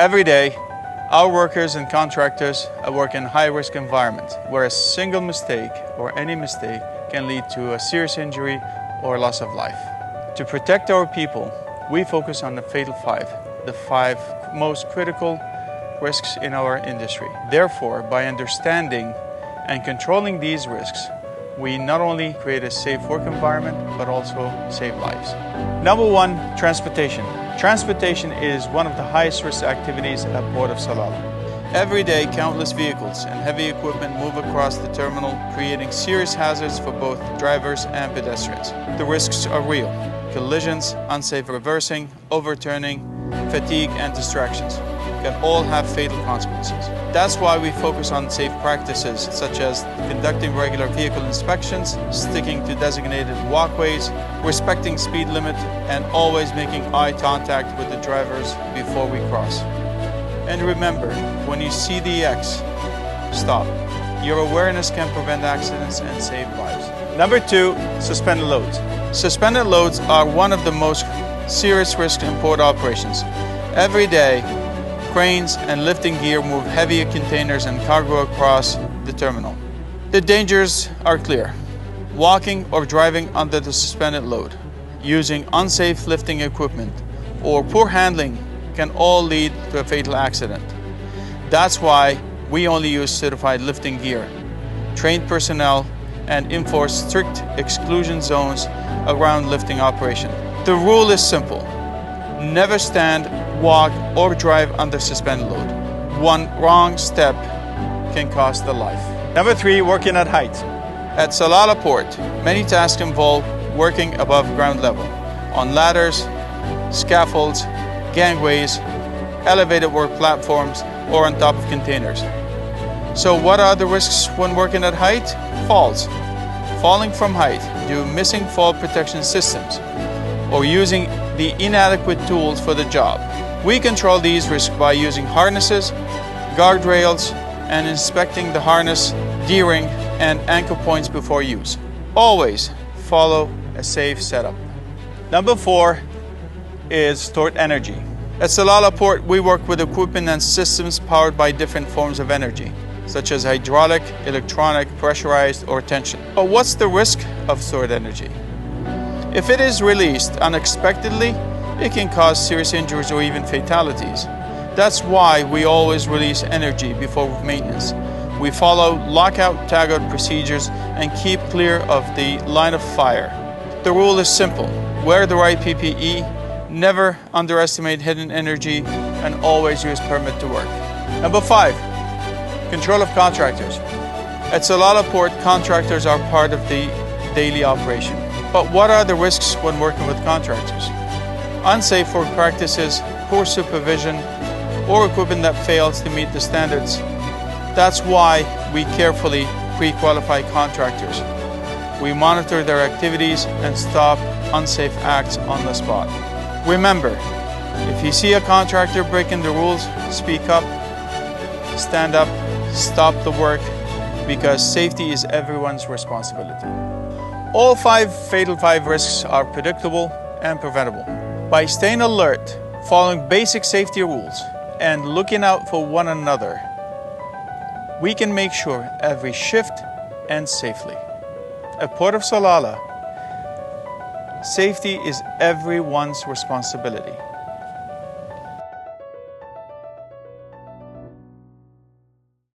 Every day, our workers and contractors work in high-risk environments where a single mistake or any mistake can lead to a serious injury or loss of life. To protect our people, we focus on the Fatal Five, the 5 most critical risks in our industry. Therefore, by understanding and controlling these risks, we not only create a safe work environment, but also save lives. Number 1, transportation. Transportation is one of the highest risk activities at Port of Salalah. Every day, countless vehicles and heavy equipment move across the terminal, creating serious hazards for both drivers and pedestrians. The risks are real. Collisions, unsafe reversing, overturning, fatigue, and distractions can all have fatal consequences. That's why we focus on safe practices such as conducting regular vehicle inspections, sticking to designated walkways, respecting speed limit, and always making eye contact with the drivers before we cross. And remember, when you see the X, stop. Your awareness can prevent accidents and save lives. Number 2, suspended loads. Suspended loads are one of the most serious risks in port operations. Every day, cranes and lifting gear move heavy containers and cargo across the terminal. The dangers are clear. Walking or driving under the suspended load, using unsafe lifting equipment, or poor handling can all lead to a fatal accident. That's why we only use certified lifting gear, trained personnel, and enforce strict exclusion zones around lifting operation. The rule is simple. Never stand, walk, or drive under suspended load. One wrong step can cost a life. Number 3, working at height. At Salalah Port, many tasks involve working above ground level, on ladders, scaffolds, gangways, elevated work platforms, or on top of containers. So what are the risks when working at height? Falls. Falling from height due to missing fall protection systems, or using the inadequate tools for the job. We control these risks by using harnesses, guardrails, and inspecting the harness, gearing, and anchor points before use. Always follow a safe setup. Number 4 is stored energy. At Salalah Port, we work with equipment and systems powered by different forms of energy, such as hydraulic, electronic, pressurized, or tension. But what's the risk of stored energy? If it is released unexpectedly, it can cause serious injuries or even fatalities. That's why we always release energy before maintenance. We follow lockout, tagout procedures and keep clear of the line of fire. The rule is simple. Wear the right PPE, never underestimate hidden energy, and always use permit to work. Number 5, control of contractors. At Salalah Port, contractors are part of the daily operation. But what are the risks when working with contractors? Unsafe work practices, poor supervision, or equipment that fails to meet the standards. That's why we carefully pre-qualify contractors. We monitor their activities and stop unsafe acts on the spot. Remember, if you see a contractor breaking the rules, speak up, stand up, stop the work, because safety is everyone's responsibility. All 5 Fatal 5 risks are predictable and preventable. By staying alert, following basic safety rules, and looking out for one another, we can make sure every shift ends safely. At Port of Salalah, safety is everyone's responsibility.